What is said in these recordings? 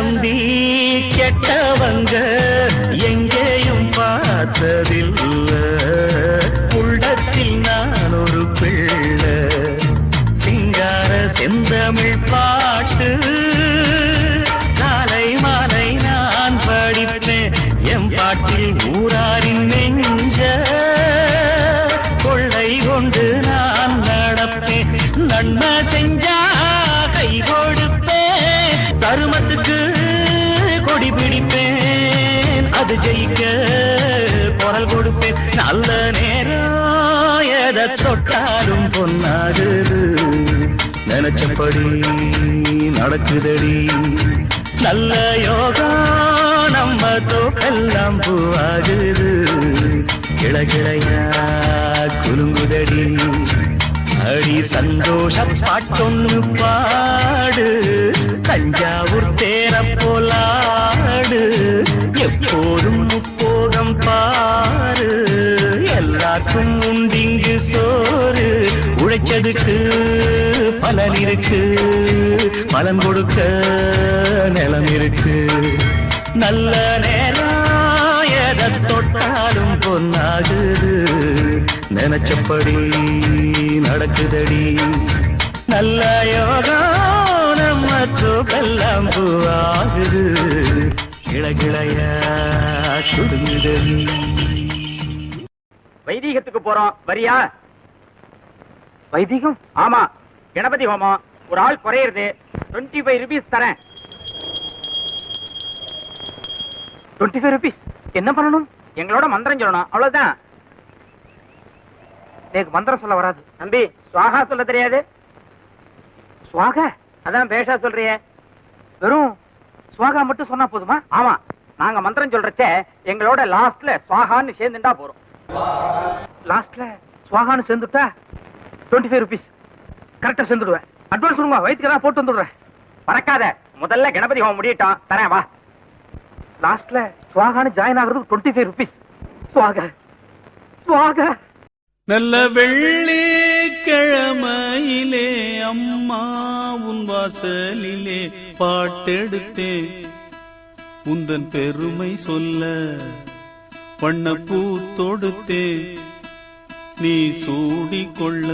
நம்பி கெட்டவங்க எங்கேயும் பார்த்ததில்லை. உள்ளத்தில் நான் ஒரு பிள்ளை சிங்கார செந்தமிழ் பாட்டு காலை மாலை நான் படிப்பேன். என் பாட்டில் ஊராரின் நெஞ்ச கொள்ளை கொண்டு நான் நடப்பேன். நன்மை செஞ்சா கை கொடுப்பேன், தருமத்துக்கு கொடி பிடிப்பேன். அது ஜெயிக்க குரல் கொடுப்பேன். நல்ல நேரம் எதை தொட்டாலும் பொன்னாகுது, நினைச்சபடி நடக்குதடி. நல்ல யோகம் நம்ம தோக்கெல்லாம் பூவாகுது, கிளையா குலுங்குதடி. அடி சந்தோஷ பாட்டொன்னு பாடு, தஞ்சாவூர் தேர போலாடு. எப்போதும் முப்போகம் பாரு, எல்லாருக்கும் உண்டிங்கு சோறு. உழைச்சதுக்கு பலன் இருக்கு, பலன் கொடுக்க நிலம் இருக்கு. நல்ல நேரம் எதை தொட்டாலும் பொன்னாகுது, நினைச்சபடி நடக்குதடி. நல்ல யோகம் நம்ம சோக்கெல்லாம் பூவாகுது, கிளையா சுடுங்குதடி. வைதீகத்துக்கு போறோம், வரியா? வைதீகம்? ஆமா, கணபதி ஹோமம். ஒரு ஆள் குறையிறது, 25 ரூபீஸ் தரேன். 25 ரூபீஸ். என்ன பண்ணணும்? எங்களோட மந்திரம் சொல்லணும், அவ்வளவுதான். எனக்கு மந்திரம் சொல்ல வராது தம்பி. சுவாகா சொல்ல தெரியாது? சுவாகா? அதான் பேஷா சொல்றிய. வெறும் சுவாகா மட்டும் சொன்னா போதுமா? ஆமா, நாங்க மந்திரம் சொல்றச்ச எங்களோட லாஸ்ட்ல சுவாகான்னு சேர்ந்துட்டா போறோம். லாஸ்ட்ல சுவாகான்னு சேர்ந்துட்டா 25 ரூபீஸ் கரெக்டா சேர்ந்துடுவேன். அட்வான்ஸ் கொடுங்க, வயிற்றுக்கு தான் போட்டு வந்துடுறேன். பறக்காத, முதல்ல கணபதி ஹோமம் முடியட்டும், தரேன் வா. லாஸ்ட்ல சுவாகான்னு ஜாயின் ஆகுறதுக்கு 25 ரூபீஸ். சுவாகா சுவாகா. நல்ல வெள்ளி கிழமையிலே அம்மா உன் வாசலிலே பாட்டெடுத்தேன். உந்தன் பெருமை சொல்ல வண்ணப்பூ தொடுத்தேன், நீ சூடிக்கொள்ள.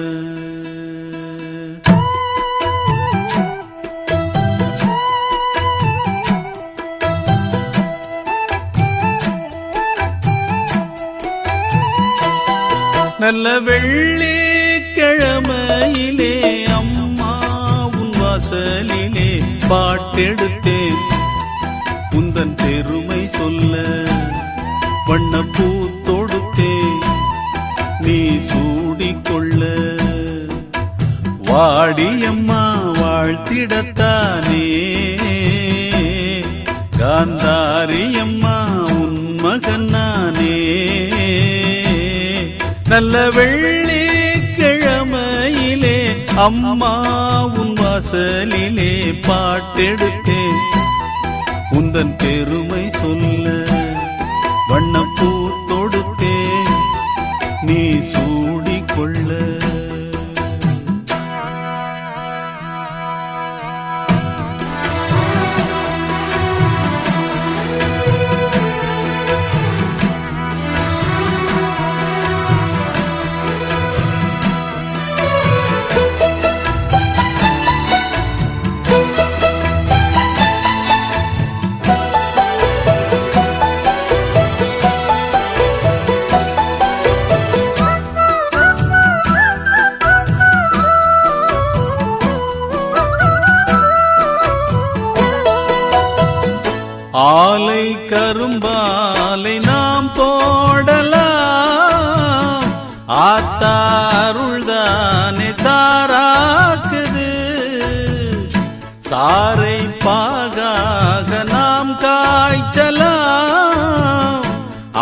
நல்ல வெள்ளி கிழமையிலே அம்மா உன் வாசலிலே பாட்டெடுத்தேன். உந்தன் பெருமை சொல்ல வண்ணப்பூ தொடுத்தேன், நீ சூடிக்கொள்ள. வாடியம்மா வாழ்த்திடத்தானே காந்தாரியம்மா உன் மகன் நானே. நல்ல வெள்ளி கிழமையிலே அம்மா உன் வாசலிலே பாட்டெடுத்தேன். உந்தன் பெருமை சொல்ல வண்ணப்பூ தொடுத்தேன், நீ சூடிக்கொள்ள. ஆலை கரும்பாலை நாம் போடலாம், ஆத்தாருள்தானே சாராக்குது. சாரை பாகாக நாம் காய்ச்சலாம்,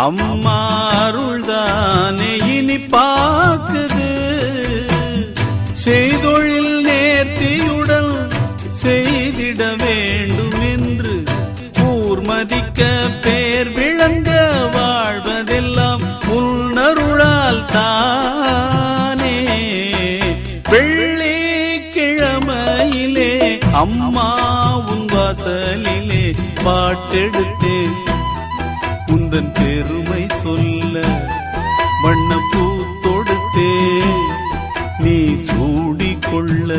அம்மா அருள்தானே இனிப்பாக்குது. செய்தொழில் நேர்த்தியுடன் செய்திட வேண்டும் என்று மதிக்க பேர் விளங்க வாழ்வதெல்லாம் உன்னருளால் தானே. வெள்ளி கிழமையிலே அம்மா உன் வாசலிலே பாட்டெடுத்தேன் உந்தன் பெருமை சொல்ல வண்ணப்பூ தொடுத்தேன் நீ சூடிக்கொள்ள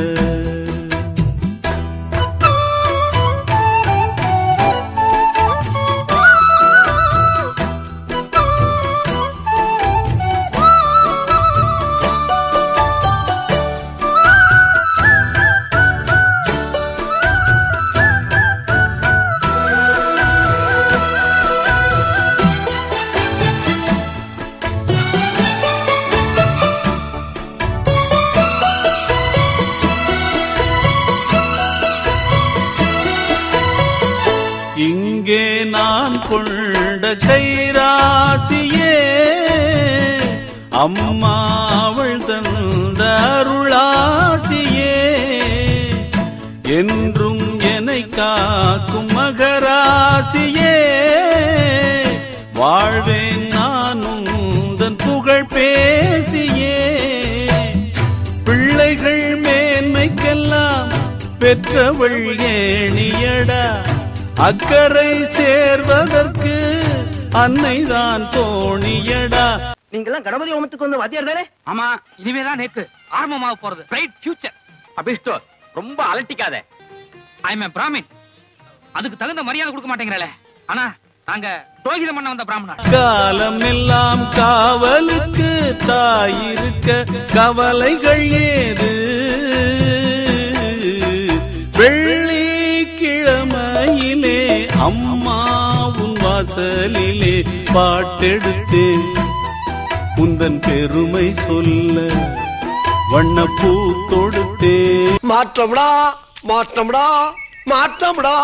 இங்கே நான் கொண்ட கைராசியே அம்மா அவள் தந்த அருளாசியே என்றும் என்னை காக்கும் மகராசியே வாழ்வேன் நானும் உந்தன் புகழ் பேசியே பிள்ளைகள் மேன்மைக்கெல்லாம் பெற்றவள் ஏணியடா அக்கறை சேர்வதற்கு அன்னைதான் தோணியடா. நீங்கெல்லாம் கணபதி ஹோமத்துக்கு வந்து வாத்தியார் தானே? ஆமா, இனிமேதான் நேக்கு ஆரம்பமாக போறது. Bright future. அபிஷ்டோ ரொம்ப அலட்டிக்காத. I am Brahmin. அதுக்கு தகுந்த மரியாதை கொடுக்க மாட்டேங்கிறல. ஆனா நாங்க புரோகிதம் பண்ண வந்த பிராமணர். காலம் எல்லாம் காவலுக்கு தாயிருக்க கவலைகள் ஏது வெள்ளிக்கிழமையிலே அம்மா உன் வாசலிலே பாட்டெடுத்தேன் உந்தன் பெருமை சொல்ல வண்ணப்பூ தொடுத்தேன். மாற்றம்டா மாற்றம்டா மாற்றம்டா.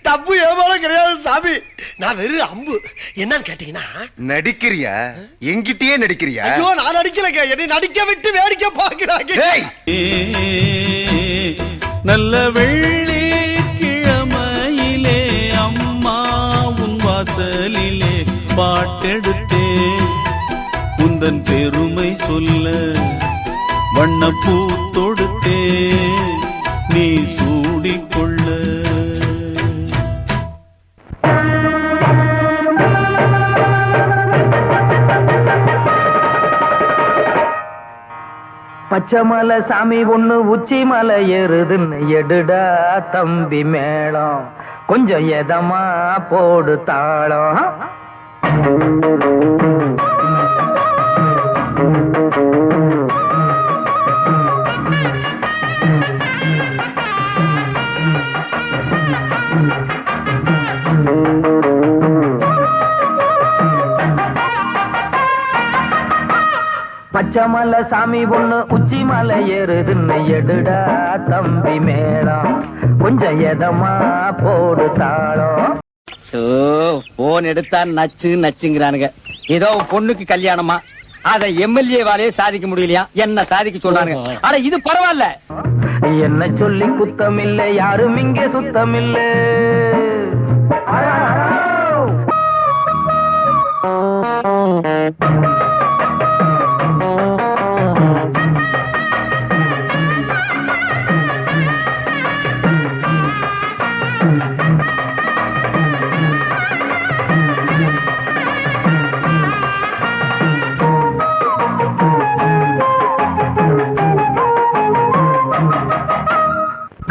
தப்பு ஏமால கிடையாது சாமி, நான் வெறும் அம்பு. என்னன்னு கேட்டீங்கன்னா நடிக்கிறியா? எங்கிட்டயே நடிக்கிறியா? ஐயோ நான் நடிக்கலங்க, என்னை நடிக்க விட்டு வேடிக்கை பாக்குறாங்க. நல்ல வெள்ளிக்கிழமையிலே அம்மா உன் வாசலிலே பாட்டெடுத்தேன் உந்தன் பெருமை சொல்ல வண்ணப்பூ தொடுத்தேன் நீ சூடிக்கொள்ள. பச்சைமலை சாமி ஒண்ணு உச்சி மலை ஏறுதுன்னு எடுடா தம்பி மேளம், கொஞ்சம் எதமா போடு தாளம். பச்சைமலை சாமி ஒண்ணு உச்சி மலை ஏறுதுன்னு எடுடா தம்பி மேளம், கொஞ்சம் எதமா போடு தாளம். போன் எடுத்தா நச்சு நச்சுங்கிறானுங்க. ஏதோ பொண்ணுக்கு கல்யாணமா, அத எம்எல்ஏ வாலே சாதிக்க முடியலையா, என்ன சாதிக்க சொல்றாங்க. ஆனா இது பரவாயில்ல. என்ன சொல்லி குத்தமில்லை, யாரும் இங்கே சுத்தமில்லை.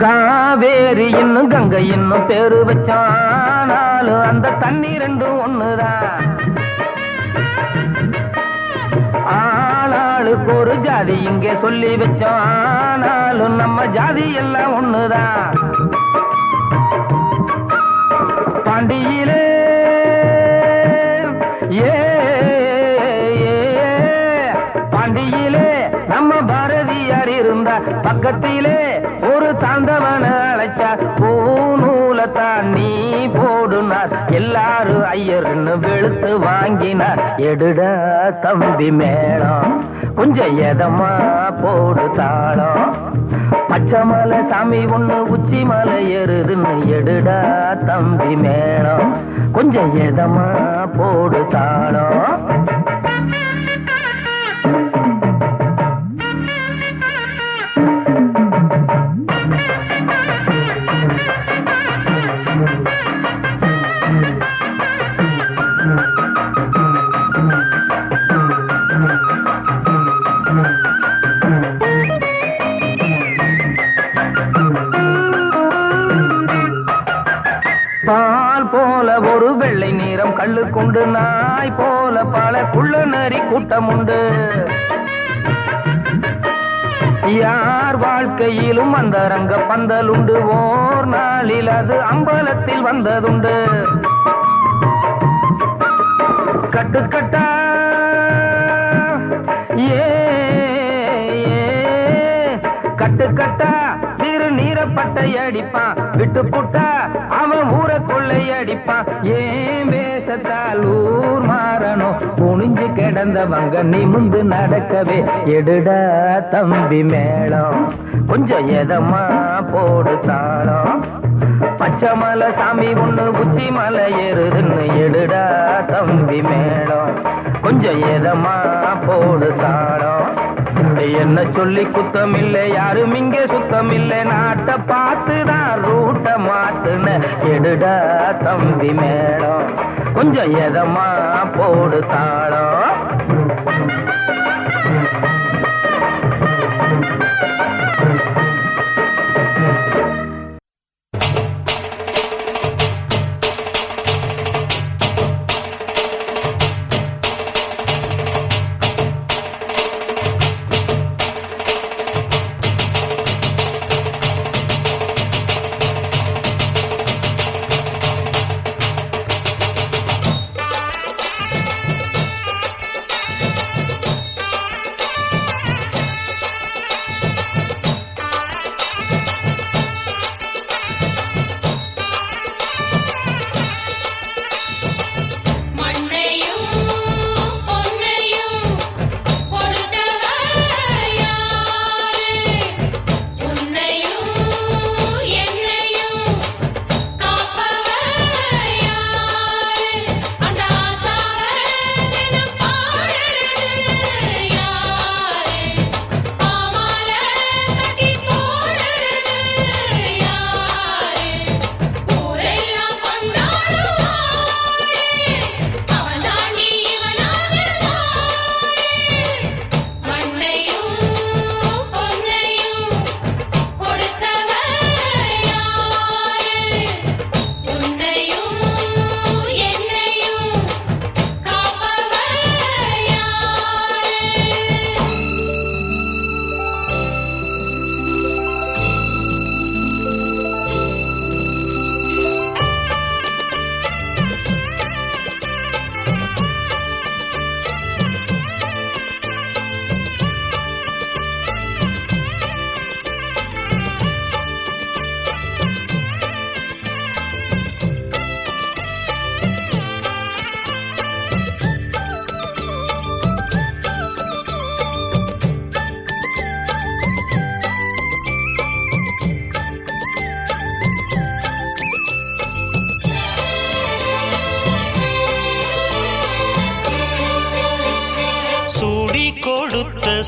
காவேரி இன்னும் கங்கை இன்னும் பேரு வச்சானாலும் அந்த தண்ணி ரெண்டும் ஒண்ணுதான். ஆளாளுக்கு ஒரு ஜாதி இங்கே சொல்லி வச்சோம், ஆனாலும் நம்ம ஜாதி எல்லாம் ஒண்ணுதான். பாண்டியிலே ஏ பாண்டியிலே நம்ம பாரதியார் இருந்தா, பக்கத்திலே ஒரு தாண்டவன அழைச்சா, பூநூலத்தான் நீ போடுனார், எல்லாரும் ஐயர்னு வெளுத்து வாங்கினார். எடுடா தம்பி மேளம், கொஞ்சம் எதமா போடு தாளம். பச்சைமலை சாமி ஒண்ணு உச்சி மலை ஏறுதுன்னு எடுடா தம்பி மேளம், கொஞ்சம் எதமா போடு தாளம். பல்லு கொண்டு நாய் போல பல குள்ள நரி கூட்டம் உண்டு. யார் வாழ்க்கையிலும் அந்த ரங்க பந்தலுண்டு. ஓர் நாளில் அது அம்பலத்தில் வந்ததுண்டு. கட்டுக்கட்டா ஏ கட்டுக்கட்டா திரு நீரப்பட்டை அடிப்பான். விட்டு புட்டா அவன் ஊரை கொள்ளை அடிப்பான். ஏன் வேஷத்தால் ஊர் மாறணும். குனிஞ்சு கிடந்தவங்க நிமிந்து நடக்கவே எடுடா தம்பி மேளம். கொஞ்சம் எதமா போடு தாளம். பச்சை மலை சாமி ஒண்ணு உச்சி மலை ஏறுதுன்னு எடுடா தம்பி மேளம். கொஞ்சம் எதமா போடு தாளம். என்ன சொல்லி குத்தம் இல்லை யாரும் இங்கே சுத்தம் இல்லை. நாட்டை பார்த்துதான் ரூட்ட மாத்துன எடுடா தம்பி மேளம். கொஞ்சம் எதமா போடு தாளம்.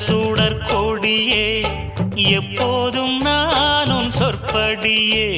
சுடற்கொடியே எப்போதும் நான் உன் சொற்படியே